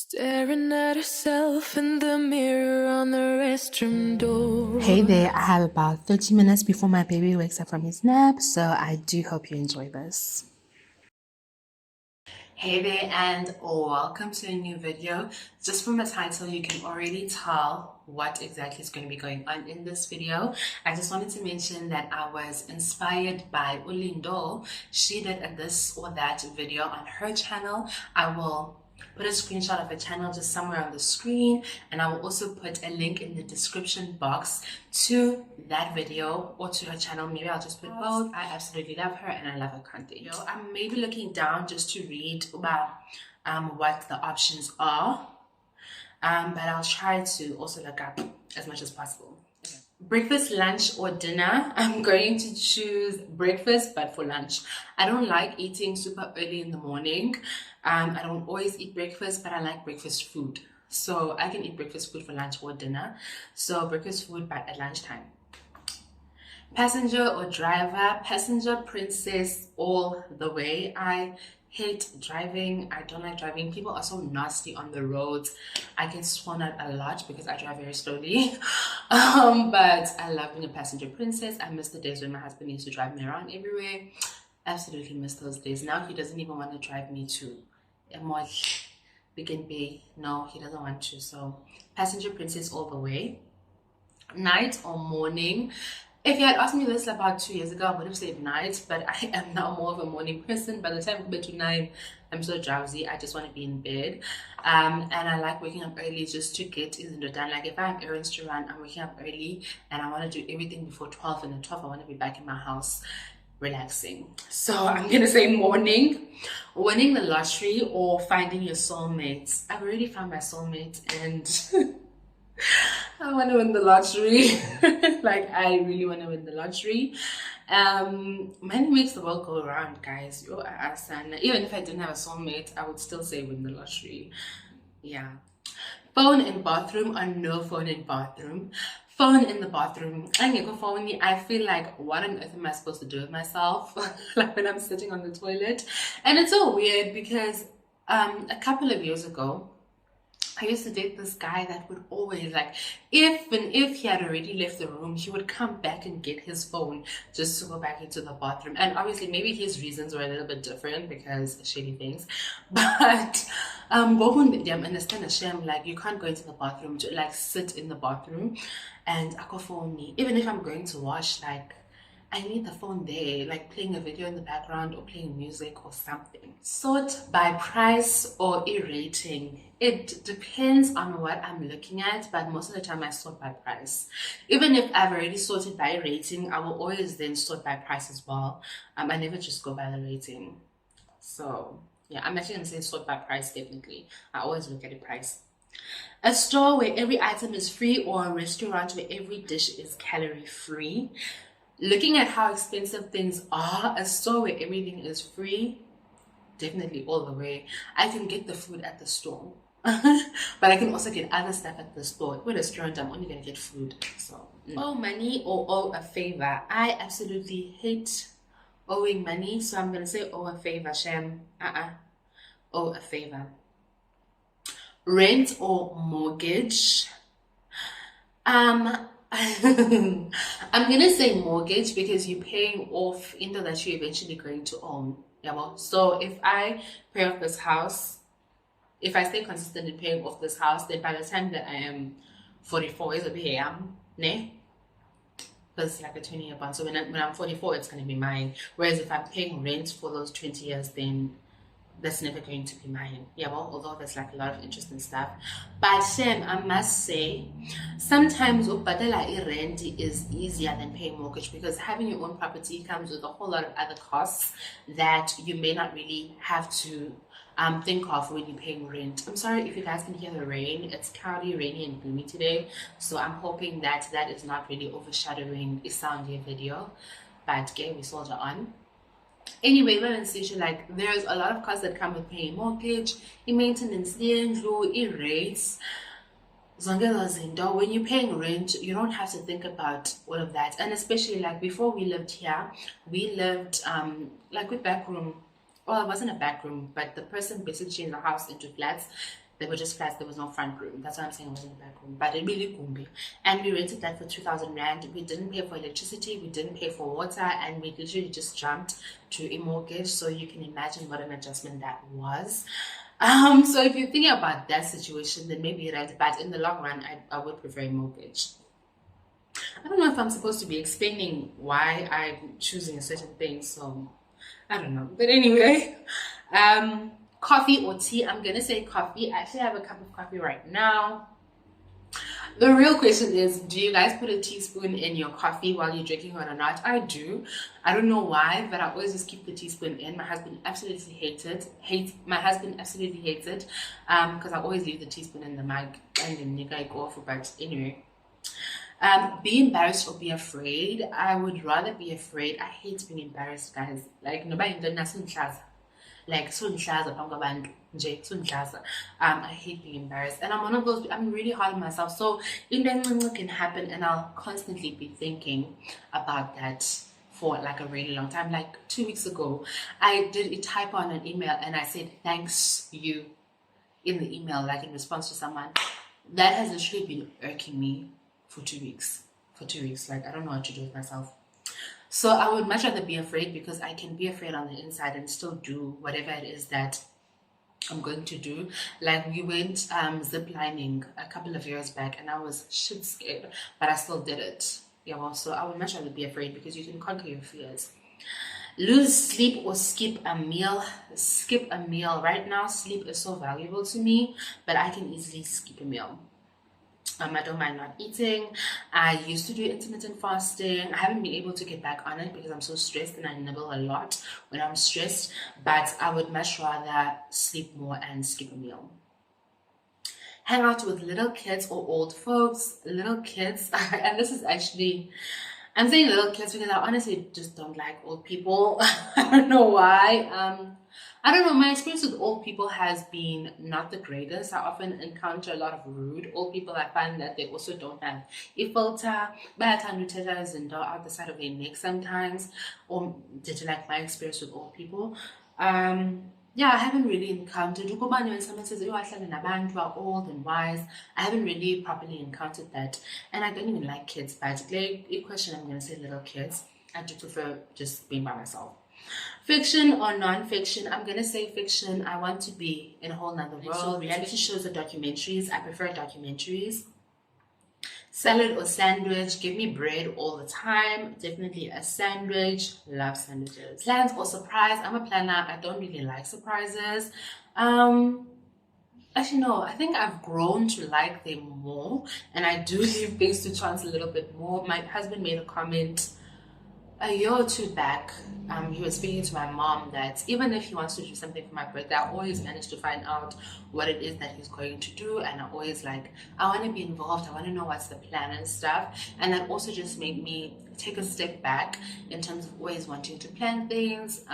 Staring at herself in the mirror on the restroom door. Hey there, I have about 30 minutes before my baby wakes up from his nap, so I do hope you enjoy this. Hey there and welcome to a new video. Just from the title you can already tell what exactly is going to be going on in this video. I just wanted to mention that I was inspired by Lindo. She did a this or that video on her channel. I will put a screenshot of her channel just somewhere on the screen, and I will also put a link in the description box to that video or to her channel. Maybe I'll just put both. I absolutely love her and I love her content. I'm maybe looking down just to read about what the options are, but I'll try to also look up as much as possible. Breakfast, lunch, or dinner? I'm going to choose breakfast, but for lunch. I don't like eating super early in the morning. I don't always eat breakfast, but I like breakfast food. So I can eat breakfast food for lunch or dinner. So breakfast food, but at lunchtime. Passenger or driver? Passenger princess all the way. I hate driving. I don't like driving. People are so nasty on the roads. I get sworn at a lot because I drive very slowly. But I love being a passenger princess. I miss the days when my husband used to drive me around everywhere. Absolutely miss those days. Now he doesn't even want to drive me to a mall. Begin Bay. No, he doesn't want to. So passenger princess all the way. Night or morning? If you had asked me this about 2 years ago, I would have said night, but I am now more of a morning person. By the time I get to 9, I'm so drowsy. I just want to be in bed. And I like waking up early just to get things done. Like if I have errands to run, I'm waking up early and I want to do everything before 12. And at 12, I want to be back in my house relaxing. So I'm going to say morning. Winning the lottery or finding your soulmate. I've already found my soulmate and I want to win the lottery. Like, I really want to win the lottery. Money makes the world go around, guys. You're and even if I didn't have a soulmate, I would still say win the lottery. Yeah. Phone in bathroom or no phone in bathroom? Phone in the bathroom. I feel like, what on earth am I supposed to do with myself? Like when I'm sitting on the toilet. And it's so weird because a couple of years ago, I used to date this guy that would always, like, if he had already left the room, he would come back and get his phone just to go back into the bathroom. And obviously maybe his reasons were a little bit different because shady things. But I understand a shame, like you can't go into the bathroom to like sit in the bathroom and I call phone me. Even if I'm going to wash, like I need the phone there, like playing a video in the background or playing music or something. Sort by price or e-rating? It depends on what I'm looking at, but most of the time I sort by price. Even if I've already sorted by rating, I will always then sort by price as well. I never just go by the rating. So yeah, I'm actually gonna say sort by price, definitely. I always look at the price. A store where every item is free or a restaurant where every dish is calorie free? Looking at how expensive things are, a store where everything is free, definitely all the way. I can get the food at the store, but I can also get other stuff at the store. With a restaurant, I'm only gonna get food. So, owe money or owe a favor? I absolutely hate owing money, so I'm gonna say owe a favor. Shem, owe a favor. Rent or mortgage? I'm gonna say mortgage because you're paying off into that you're eventually going to own. Yeah, well, so if I pay off this house, if I stay consistent in paying off this house, then by the time that I am 44, is a bit ne? Because it's like a 20-year bond. So when I'm 44, it's gonna be mine. Whereas if I'm paying rent for those 20 years, then that's never going to be mine. Yeah, well, although there's like a lot of interesting stuff. But Shem, I must say, sometimes ukubhadala rent is easier than paying mortgage because having your own property comes with a whole lot of other costs that you may not really have to think of when you're paying rent. I'm sorry if you guys can hear the rain. It's cloudy, rainy, and gloomy today. So I'm hoping that that is not really overshadowing the sound here video. But okay, we soldier on. Anyway, like there's a lot of costs that come with paying mortgage, maintenance, rates. When you're paying rent, you don't have to think about all of that. And especially like before we lived here, we lived like with back room. Well, it wasn't a back room, but the person basically changed the house into flats. They were just flats. There was no front room. That's why I'm saying it wasn't a back room. But it really kumbi. And we rented that for 2,000 rand. We didn't pay for electricity. We didn't pay for water. And we literally just jumped to a mortgage. So you can imagine what an adjustment that was. So if you're thinking about that situation, then maybe rent. But in the long run, I would prefer a mortgage. I don't know if I'm supposed to be explaining why I'm choosing a certain thing. So I don't know. But anyway, coffee or tea? I'm gonna say coffee. I actually have a cup of coffee right now. The real question is, do you guys put a teaspoon in your coffee while you're drinking it or not? I do. I don't know why, but I always just keep the teaspoon in. My husband absolutely hates it. My husband absolutely hates it. Because I always leave the teaspoon in the mug and then you guys go off. But anyway. Be embarrassed or be afraid. I would rather be afraid. I hate being embarrassed, guys. Like nobody does like so I hate being embarrassed, and I'm one of those. I'm really hard on myself, so in can happen, and I'll constantly be thinking about that for like a really long time. Like 2 weeks ago, I did a typo on an email, and I said thanks you in the email, like in response to someone. That has literally been irking me for 2 weeks. Like I don't know what to do with myself. So I would much rather be afraid, because I can be afraid on the inside and still do whatever it is that I'm going to do. Like we went zip lining a couple of years back, and I was shit scared, but I still did it. Yeah, well, so I would much rather be afraid, because you can conquer your fears. Lose sleep or skip a meal. Skip a meal. Right now, sleep is so valuable to me, but I can easily skip a meal. I don't mind not eating. I used to do intermittent fasting. I haven't been able to get back on it because I'm so stressed and I nibble a lot when I'm stressed. But I would much rather sleep more and skip a meal. Hang out with little kids or old folks. Little kids, and this is actually, I'm saying little kids because I honestly just don't like old people. I don't know why. I don't know, my experience with old people has been not the greatest. I often encounter a lot of rude old people. I find that they also don't have a filter. Bayathanda and out the side of their neck sometimes. Or did you like my experience with old people? Yeah, I haven't really encountered when someone says, oh, I are old and wise. I haven't really properly encountered that. And I don't even like kids, but like a question, I'm gonna say little kids. I do prefer just being by myself. Fiction or non-fiction? I'm gonna say fiction. I want to be in a whole nother world. So reality shows or documentaries? I prefer documentaries. Salad or sandwich? Give me bread all the time. Definitely a sandwich. Love sandwiches. Plans or surprise? I'm a planner. I don't really like surprises. Actually, no, I think I've grown to like them more, and I do leave things to chance a little bit more. My husband made a comment a year or two back. He was speaking to my mom that even if he wants to do something for my birthday, I always manage to find out what it is that he's going to do, and I always like, I want to be involved, I want to know what's the plan and stuff. And that also just made me take a step back in terms of always wanting to plan things,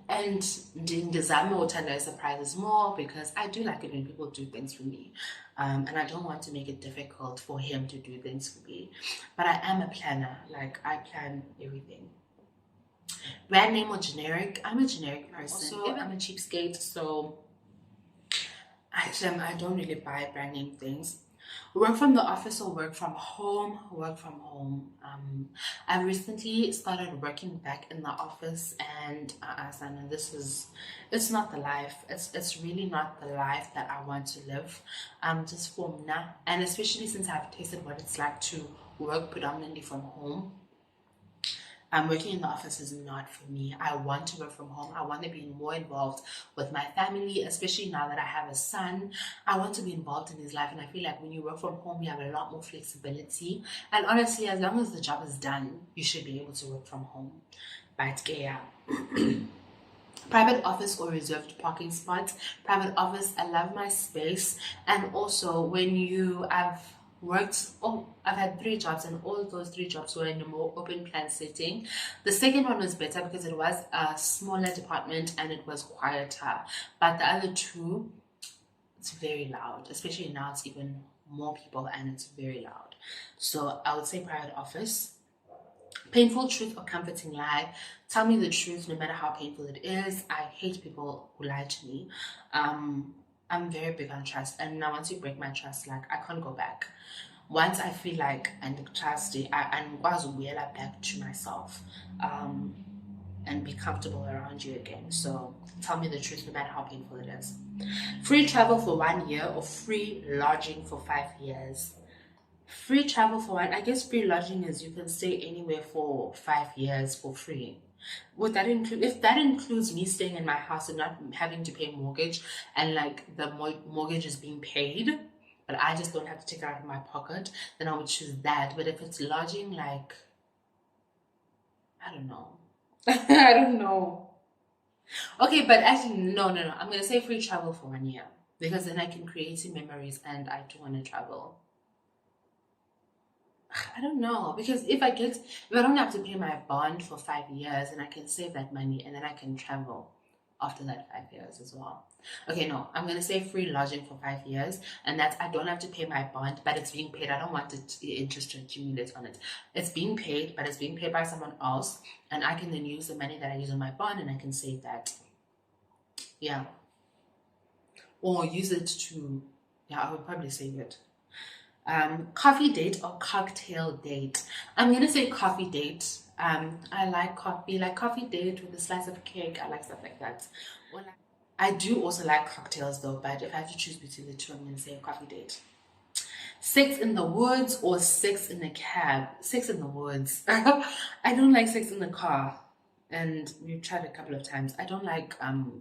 and ndizame uthanda surprises more, because I do like it when people do things for me, and I don't want to make it difficult for him to do things for me. But I am a planner. Like I plan everything. Brand name or generic? I'm a generic person. Also, I'm a cheapskate, so actually I don't really buy brand name things. Work from the office or work from home? Work from home. I've recently started working back in the office, and it's not the life. It's really not the life that I want to live. Just for now, and especially since I've tasted what it's like to work predominantly from home. Working in the office is not for me. I want to work from home. I want to be more involved with my family, especially now that I have a son. I want to be involved in his life, and I feel like when you work from home, you have a lot more flexibility. And honestly, as long as the job is done, you should be able to work from home. But yeah. Private office or reserved parking spots? Private office, I love my space. And also when I've had 3 jobs, and all those 3 jobs were in a more open plan setting. The second one was better because it was a smaller department and it was quieter, but the other 2, it's very loud, especially now it's even more people and it's very loud. So I would say private office. Painful truth or comforting lie? Tell me the truth no matter how painful it is. I hate people who lie to me. I'm very big on trust, and now once you break my trust, like I can't go back. Once I feel like and trust, I'm back to myself, and be comfortable around you again. So tell me the truth, no matter how painful it is. Free travel for 1 year or free lodging for 5 years? Free travel for one, I guess free lodging is you can stay anywhere for 5 years for free. Would that include, if that includes me staying in my house and not having to pay mortgage, and like the mortgage is being paid, but I just don't have to take it out of my pocket, then I would choose that. But if it's lodging, like, I don't know. I don't know. Okay, but actually, no. I'm going to say free travel for 1 year, because then I can create some memories, and I do want to travel. I don't know, because if I don't have to pay my bond for 5 years, and I can save that money, and then I can travel after that 5 years as well. Okay, no, I'm gonna say free lodging for 5 years, and that's, I don't have to pay my bond, but it's being paid. I don't want the interest to accumulate on it. It's being paid, but it's being paid by someone else, and I can then use the money that I use on my bond, and I can save that. Yeah, or use it to, yeah, I would probably save it. Coffee date or cocktail date? I'm gonna say coffee date. I like coffee, like coffee date with a slice of cake. I like stuff like that. Well, I do also like cocktails though, but if I have to choose between the two, I'm gonna say a coffee date. Sex in the woods or sex in the cab? Sex in the woods. I don't like sex in the car, and we've tried a couple of times. I don't like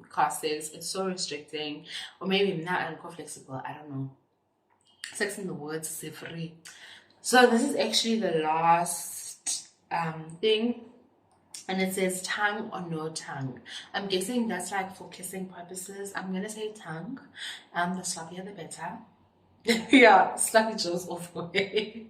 car sex. It's so restricting, or maybe not. I'm quite flexible. I don't know. Sex in the woods is free. So this is actually the last thing, and it says tongue or no tongue. I'm guessing that's like for kissing purposes. I'm gonna say tongue. The sloppier the better. Yeah, sloppy Joe's all for me.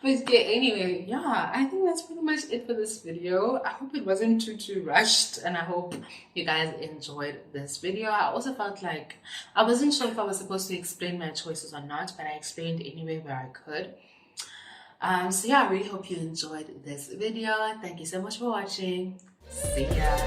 But yeah, anyway, yeah, I think that's pretty much it for this video. I hope it wasn't too rushed, and I hope you guys enjoyed this video. I also felt like I wasn't sure if I was supposed to explain my choices or not, but I explained anyway where I could. So yeah, I really hope you enjoyed this video. Thank you so much for watching. See ya.